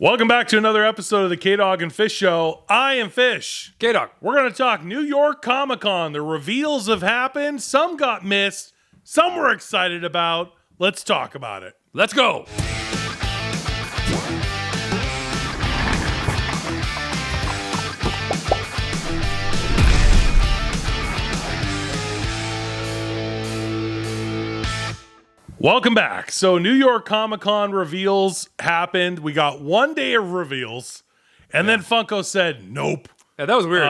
Welcome back to another episode of the K-Dog and Fish Show. I am Fish. K-Dog. We're going to talk New York Comic Con. The reveals have happened. Some got missed. Some we're excited about. Let's talk about it. Let's go. Welcome back. So New York Comic Con reveals happened. We got 1 day of reveals. And then Funko said, nope. Yeah, that was weird.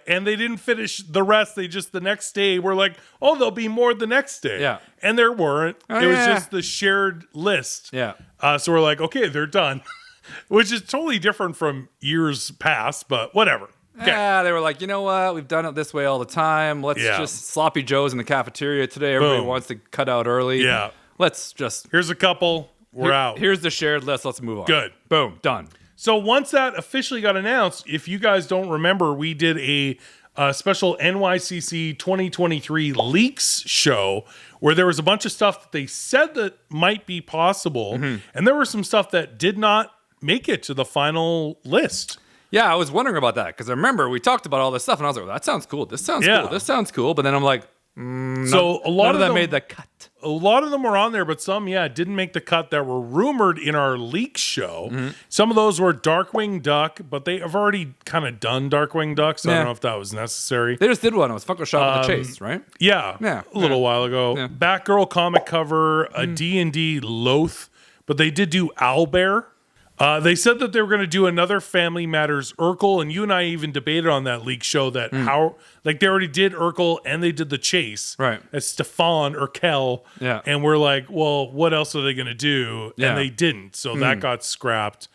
And they didn't finish the rest. They just the next day were like, oh, there'll be more the next day. Yeah. And there weren't. Oh, it was yeah. just the shared list. Yeah. So we're like, okay, they're done. Which is totally different from years past, but whatever. Okay. Yeah, they were like, you know what? We've done it this way all the time. Let's just sloppy joes in the cafeteria today. Everybody Boom. wants to cut out early. Yeah. Let's just... Here's a couple. We're out. Here's the shared list. Let's move on. Good. Boom. Done. So once that officially got announced, if you guys don't remember, we did a special NYCC 2023 leaks show where there was a bunch of stuff that they said that might be possible. Mm-hmm. And there was some stuff that did not make it to the final list. Yeah, I was wondering about that because I remember we talked about all this stuff and I was like, well, that sounds cool. This sounds Yeah. cool. This sounds cool. But then I'm like, So a lot none of of them them made the cut. A lot of them were on there, but some, didn't make the cut that were rumored in our leak show. Mm-hmm. Some of those were Darkwing Duck, but they have already kind of done Darkwing Duck, so I don't know if that was necessary. They just did one. It was Funko Shop with the Chase, right? Yeah, a little while ago. Yeah. Batgirl comic cover, a D&D Loath, but they did do Owlbear. They said that they were going to do another Family Matters Urkel, and you and I even debated on that leak show that how, like, they already did Urkel and they did the Chase. Right. As Stefan Urkel. Yeah. And we're like, well, what else are they going to do? Yeah. And they didn't, so that got scrapped.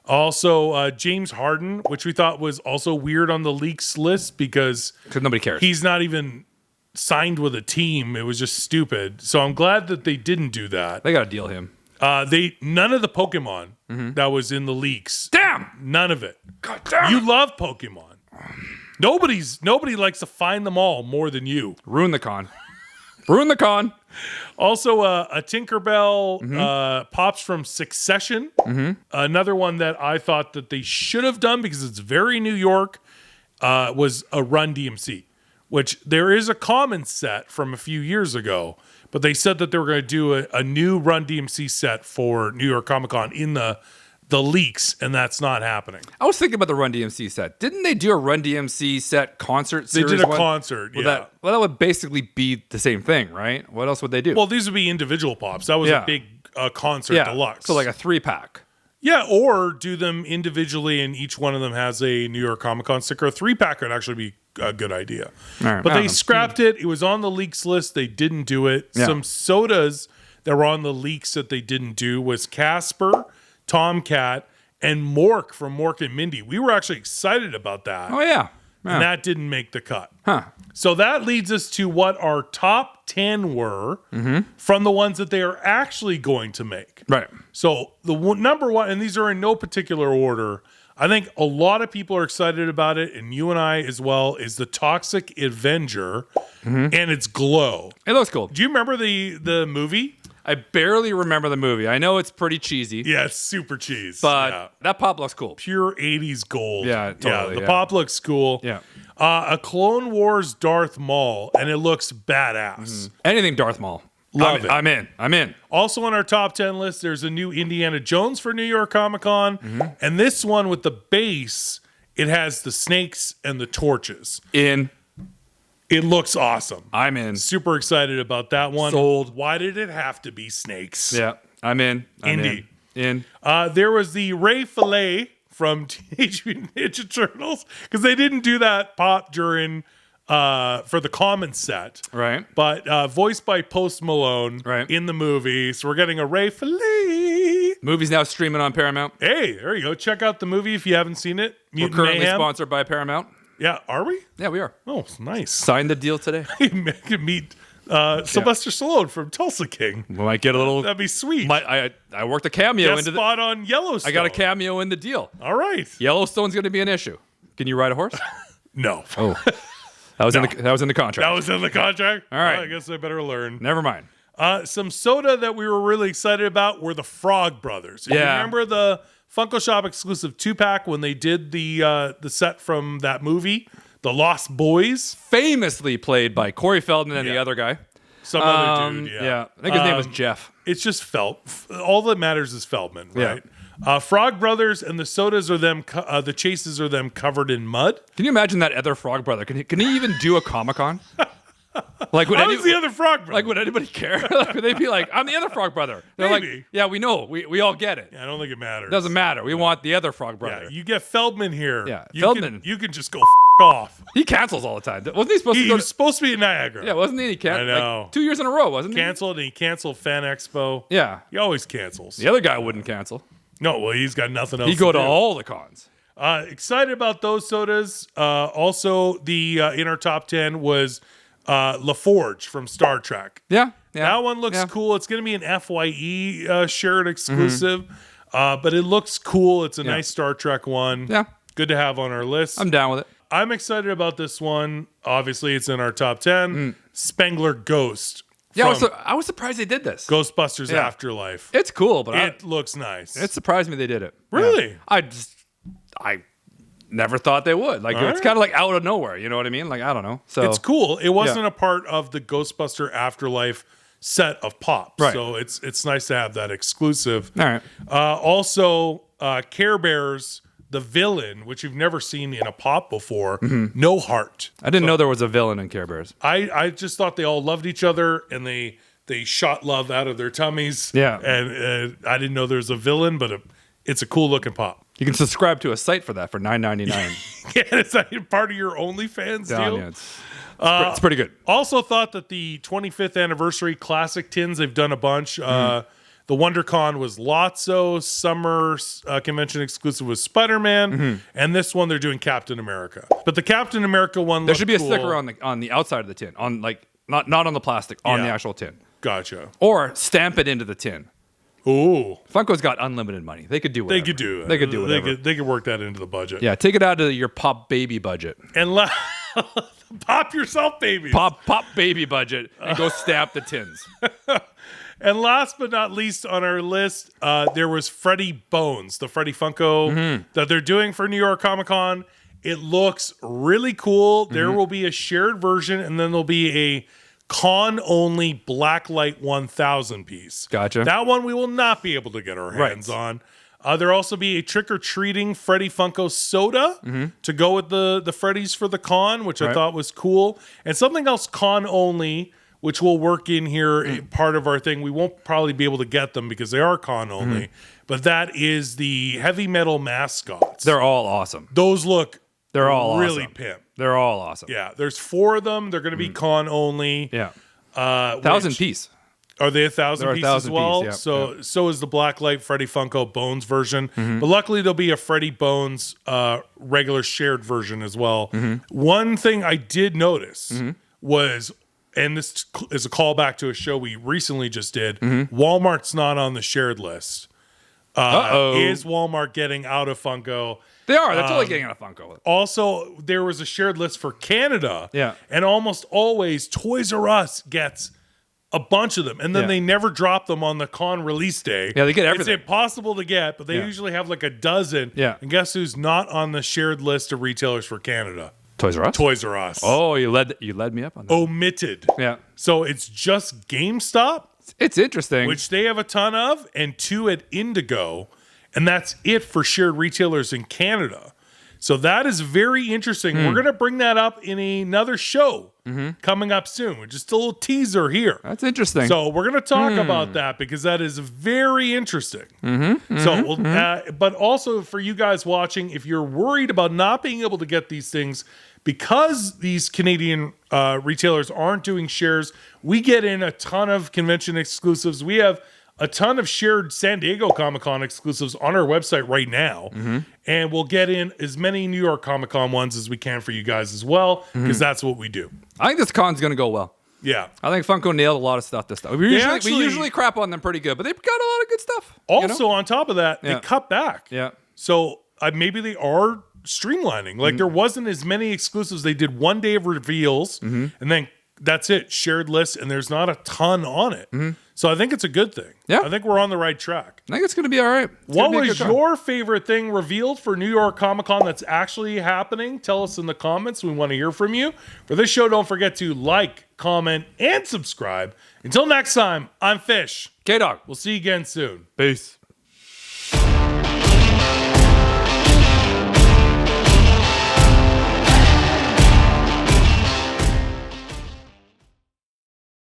Also, James Harden, which we thought was also weird on the leaks list because Nobody cares. he's not even signed with a team. It was just stupid. So I'm glad that they didn't do that. They got to deal him. None of the Pokemon that was in the leaks. Damn! None of it. God damn! You love Pokemon. Nobody likes to find them all more than you. Ruin the con. Ruin the con. Also, a Tinkerbell pops from Succession. Another one that I thought that they should have done because it's very New York was a Run DMC, which there is a common set from a few years ago. But they said that they were going to do a new Run DMC set for New York Comic Con in the leaks, and that's not happening. I was thinking about the Run DMC set. Didn't they do a Run DMC set concert They series? did a one? concert, Well, that would basically be the same thing, right? What else would they do? Well, these would be individual pops. That was a big concert deluxe. So like a 3-pack. Yeah, or do them individually, and each one of them has a New York Comic Con sticker. A 3-pack would actually be a good idea. All right, But I they don't know. scrapped it. It was on the leaks list. They didn't do it. Yeah. Some sodas that were on the leaks that they didn't do was Casper, Tomcat, and Mork from Mork and Mindy. We were actually excited about that. Oh, yeah. And that didn't make the cut. Huh. So that leads us to what our top 10 were from the ones that they are actually going to make. Right. So the number one, and these are in no particular order, I think a lot of people are excited about it, and you and I as well, is the Toxic Avenger and its glow. It looks cool. Do you remember the movie? I barely remember the movie. I know it's pretty cheesy. Yeah, it's super cheese. But that pop looks cool. Pure 80s gold. Yeah, totally, the yeah. pop looks cool. Yeah. A Clone Wars Darth Maul, and it looks badass. Anything Darth Maul. Love it. I'm in. Also on our top 10 list, there's a new Indiana Jones for New York Comic Con. And this one with the base, it has the snakes and the torches. In. It looks awesome. I'm in. Super excited about that one. Sold. Why did it have to be snakes? Yeah. I'm in. Indy. In. There was the Ray Fillet from Teenage Mutant Ninja Turtles because they didn't do that pop during for the common set. Right. But voiced by Post Malone in the movie. So we're getting a Ray Fillet. Movie's now streaming on Paramount. Hey, there you go. Check out the movie if you haven't seen it. We're Mutant currently Mayhem. sponsored by Paramount. Yeah, are we? Yeah, we are. Oh, nice. Signed the deal today. You can meet Sylvester Stallone from Tulsa King. We might get a little. That'd be sweet. I worked a cameo Guest into spot on Yellowstone. I got a cameo in the deal. All right. Yellowstone's going to be an issue. Can you ride a horse? No. Oh, that was in the contract. That was in the contract? All right. Well, I guess I better learn. Never mind. Some soda that we were really excited about were the Frog Brothers. You Yeah. remember the Funko Shop exclusive 2-pack when they did the set from that movie, The Lost Boys. Famously played by Corey Feldman and the other guy. Some other dude, Yeah, I think his name was Jeff. It's just all that matters is Feldman, right? Frog Brothers and the sodas are them. The chases are them covered in mud. Can you imagine that other Frog Brother? Can he even do a Comic-Con? Like, Who's the other Frog Brother? Like, would anybody care? Like, would they be like, I'm the other Frog Brother? They're Maybe. like, yeah, we know. We all get it. I don't think it matters. Doesn't matter. We want the other Frog Brother. Yeah, you get Feldman here. Yeah, Feldman. You can just go off. He cancels all the time. Wasn't he supposed to He go was supposed to be at Niagara. Yeah, wasn't he? He I know. Like 2 years in a row, wasn't he? Canceled, and he canceled Fan Expo. Yeah. He always cancels. The other guy wouldn't cancel. No, well, he's got nothing else He'd go to to do. all the cons. Excited about those sodas. Also, the in our top 10 was LaForge from Star Trek. Yeah. That one looks cool. It's going to be an FYE shared exclusive, but it looks cool. It's a nice Star Trek one. Yeah. Good to have on our list. I'm down with it. I'm excited about this one. Obviously, it's in our top 10. Spengler Ghost. Yeah, I was surprised they did this. Ghostbusters Afterlife. It's cool, but it looks nice. It surprised me they did it. Really? Yeah. I never thought they would. Like, it's kind of like out of nowhere. You know what I mean? Like, I don't know. So it's cool. It wasn't a part of the Ghostbuster Afterlife set of pops. Right. So it's nice to have that exclusive. All right. Also, Care Bears, the villain, which you've never seen in a pop before, No Heart. I didn't know there was a villain in Care Bears. I just thought they all loved each other and they shot love out of their tummies. Yeah. And I didn't know there's a villain, but it's a cool looking pop. You can subscribe to a site for that for $9.99. Yeah, it's not part of your OnlyFans deal. Yeah, it's pretty good. Also thought that the 25th anniversary classic tins, they've done a bunch. The WonderCon was Lotso. Summer convention exclusive was Spider-Man. And this one, they're doing Captain America. But the Captain America one There should be a cool. sticker on the outside of the tin. On like not on the plastic, on the actual tin. Gotcha. Or stamp it into the tin. Ooh. Funko's got unlimited money. They could do whatever. They could do it. They could do whatever. They could work that into the budget. Yeah, take it out of your Pop Baby budget. And pop yourself, babies. Pop Baby budget and go stamp the tins. And last but not least on our list, there was Freddy Bones, the Freddy Funko that they're doing for New York Comic Con. It looks really cool. There will be a shared version, and then there'll be a con-only Blacklight 1000 piece. Gotcha. That one we will not be able to get our hands on. There'll also be a trick-or-treating Freddy Funko soda to go with the Freddies for the con, which I thought was cool. And something else con-only, which will work in here, part of our thing. We won't probably be able to get them because they are con-only. But that is the heavy metal mascots. They're all awesome. Those look They're all really awesome. pimp. They're all awesome. Yeah, there's 4 of them. They're going to be con-only. Yeah. 1,000 piece. Are they 1,000 They're piece 1,000 as well? piece, yeah. So is the Blacklight Freddy Funko Bones version. But luckily there'll be a Freddy Bones regular shared version as well. One thing I did notice was, and this is a callback to a show we recently just did, Walmart's not on the shared list. Is Walmart getting out of Funko? They are. They're totally getting out of Funko. Also, there was a shared list for Canada. Yeah. And almost always Toys R Us gets a bunch of them. And then they never drop them on the con release day. Yeah, they get everything. It's impossible to get, but they usually have like a dozen. Yeah. And guess who's not on the shared list of retailers for Canada? Toys R Us? Toys R Us. Oh, you led me up on that. Omitted. Yeah. So it's just GameStop, It's interesting. which they have a ton of, and 2 at Indigo. And that's it for shared retailers in Canada. So that is very interesting. We're going to bring that up in another show coming up soon. Just a little teaser here. That's interesting. So we're going to talk about that because that is very interesting. But also for you guys watching, if you're worried about not being able to get these things because these Canadian retailers aren't doing shares, we get in a ton of convention exclusives. We have a ton of shared San Diego Comic-Con exclusives on our website right now. And we'll get in as many New York Comic-Con ones as we can for you guys as well, because that's what we do. I think this con's going to go well. Yeah. I think Funko nailed a lot of stuff this time. We usually crap on them pretty good, but they've got a lot of good stuff. Also, on top of that, they cut back. Yeah. So maybe they are streamlining. Like there wasn't as many exclusives. They did 1 day of reveals, and then that's it, shared list, and there's not a ton on it. So I think it's a good thing. Yeah. I think we're on the right track. I think it's going to be all right. What was your favorite thing revealed for New York Comic Con that's actually happening? Tell us in the comments. We want to hear from you. For this show, don't forget to like, comment, and subscribe. Until next time, I'm Fish. K-Dog. We'll see you again soon. Peace.